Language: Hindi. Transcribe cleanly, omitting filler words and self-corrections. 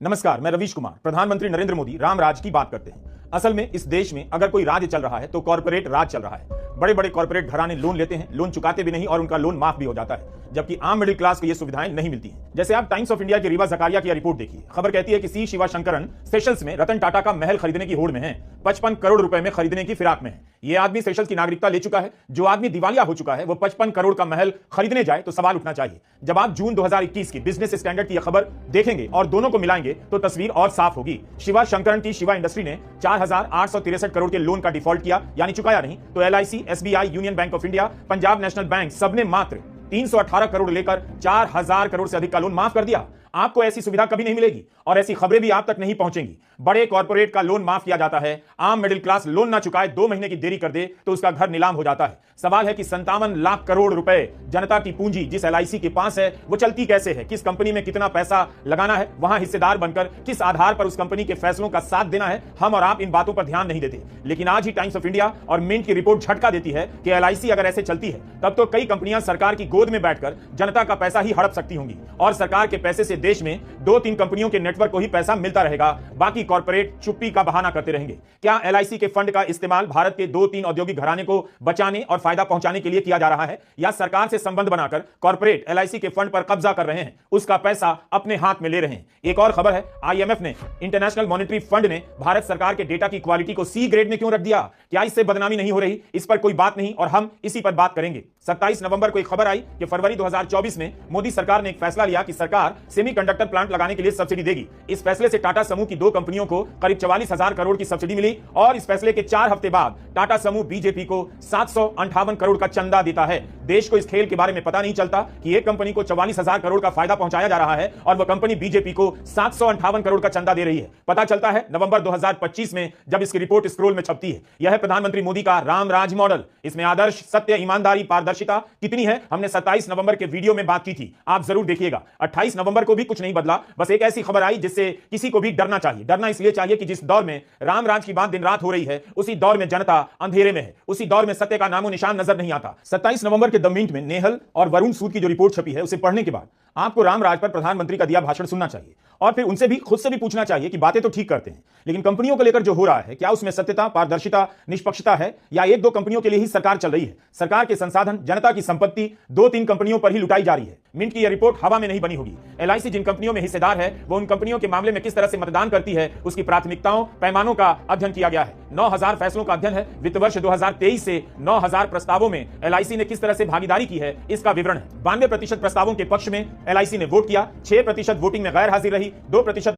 नमस्कार, मैं रवीश कुमार। प्रधानमंत्री नरेंद्र मोदी राम राज की बात करते हैं। असल में इस देश में अगर कोई राज्य चल रहा है तो कॉर्पोरेट राज चल रहा है। बड़े बड़े कॉर्पोरेट घराने लोन लेते हैं, लोन चुकाते भी नहीं और उनका लोन माफ भी हो जाता है, जबकि आम मिडिल क्लास को ये सुविधाएं नहीं मिलती हैं। जैसे आप टाइम्स ऑफ इंडिया की रीवा जकारिया की रिपोर्ट देखिए। खबर कहती है कि सी शिवा शंकरन सेशल्स में रतन टाटा का महल खरीदने की होड़ में है, 55 करोड़ रुपए में खरीदने की फिराक में है। यह आदमी सेशल्स की नागरिकता ले चुका है। जो आदमी दिवालिया हो चुका है वो 55 करोड़ का महल खरीदने जाए तो सवाल उठना चाहिए। जब आप जून 2021 की बिजनेस स्टैंडर्ड की यह खबर देखेंगे और दोनों को मिलाएंगे तो तस्वीर और साफ होगी। शिवा शंकरन की शिवा इंडस्ट्री ने 4,863 करोड़ के लोन का डिफॉल्ट किया, यानी चुकाया नहीं, तो LIC, SBI, union bank of India, Punjab national bank सबने मात्र 318 करोड़ लेकर 4,000 करोड़ से अधिक का लोन माफ कर दिया। आपको ऐसी सुविधा कभी नहीं मिलेगी और ऐसी खबरें भी आप तक नहीं पहुंचेंगी। बड़े कॉर्पोरेट का लोन माफ किया जाता है, आम मिडिल क्लास लोन ना चुकाए 2 महीने की देरी कर दे तो उसका घर नीलाम हो जाता है। सवाल है कि 57 लाख करोड़ रुपए जनता की पूंजी जिस LIC के पास है वो चलती कैसे है, किस कंपनी में कितना पैसा लगाना है, वहां हिस्सेदार बनकर किस आधार पर उस कंपनी के फैसलों का साथ देना है। हम और आप इन बातों पर ध्यान नहीं देते, लेकिन आज ही टाइम्स ऑफ इंडिया और मिंट की रिपोर्ट झटका देती है कि LIC अगर ऐसे चलती है तब तो कई कंपनियां सरकार की गोद में बैठकर जनता का पैसा ही हड़प सकती होंगी और सरकार के पैसे से देश में 2-3 कंपनियों के नेटवर्क को ही पैसा मिलता रहेगा, बाकी कॉर्पोरेट चुप्पी का बहाना करते रहेंगे। क्या LIC के फंड का इस्तेमाल भारत के 2-3 औद्योगिक घराने को बचाने और फायदा पहुंचाने के लिए किया जा रहा है, या सरकार से संबंध बनाकर कॉर्पोरेट LIC के फंड पर कब्जा कर रहे हैं, उसका पैसा अपने हाथ में ले रहे हैं? एक और खबर है, IMF ने, इंटरनेशनल मॉनेटरी फंड ने भारत सरकार के डेटा की क्वालिटी को C ग्रेड में क्यों रख दिया? क्या इससे बदनामी नहीं हो रही? इस पर कोई बात नहीं और हम इसी पर बात करेंगे। 27 नवंबर को एक खबर आई कि फरवरी 2024 में मोदी सरकार ने एक फैसला लिया कि सरकार सेमीकंडक्टर प्लांट लगाने के लिए सब्सिडी देगी। इस फैसले से टाटा समूह की 2 कंपनियों को करीब 44,000 करोड़ की सब्सिडी मिली और इस फैसले के 4 हफ्ते बाद टाटा समूह बीजेपी को 758 करोड़ का चंदा देता है। देश को इस खेल के बारे में पता नहीं चलता कि एक कंपनी को 44,000 करोड़ का फायदा पहुंचाया जा रहा है और वह कंपनी बीजेपी को 758 करोड़ का चंदा दे रही है। पता चलता है नवंबर 2025 में, जब इसकी रिपोर्ट स्क्रोल में छपती है। यह है प्रधानमंत्री मोदी का राम राज मॉडल। इसमें आदर्श, सत्य, ईमानदारी, पारदर्शिता कितनी है, हमने 27 नवंबर के वीडियो में बात की थी, आप जरूर देखिएगा। 28 नवंबर को भी कुछ नहीं बदला, बस एक ऐसी खबर आई जिससे किसी को भी डरना चाहिए। डरना इसलिए चाहिए कि जिस दौर में राम राज की बात दिन रात हो रही है, उसी दौर में जनता अंधेरे में है, उसी दौर में सत्य का नामो निशान नजर नहीं आता। 27 नवंबर के द मिंट में नेहल और वरुण सूद की जो रिपोर्ट छपी है, उसे पढ़ने के बाद आपको राम राज पर प्रधानमंत्री का दिया भाषण सुनना चाहिए और फिर उनसे भी, खुद से भी पूछना चाहिए कि बातें तो ठीक करते हैं, लेकिन कंपनियों को लेकर जो हो रहा है, क्या उसमें सत्यता, पारदर्शिता, निष्पक्षता है, या 1-2 कंपनियों के लिए ही सरकार चल रही है? सरकार के संसाधन, जनता की संपत्ति 2-3 कंपनियों पर ही लुटाई जा रही है। मिंट की यह रिपोर्ट हवा में नहीं बनी होगी। LIC जिन कंपनियों में हिस्सेदार है वो उन कंपनियों के मामले में किस तरह से मतदान करती है, उसकी प्राथमिकताओं, पैमानों का अध्ययन किया गया है। 9,000 फैसलों का अध्ययन है। वित्त वर्ष 2023 से 9,000 प्रस्तावों में LIC ने किस तरह से भागीदारी की है, इसका विवरण है। 92% प्रस्तावों के पक्ष में LIC ने वोट किया, 6% वोटिंग में गैर हाजिर रही, 2%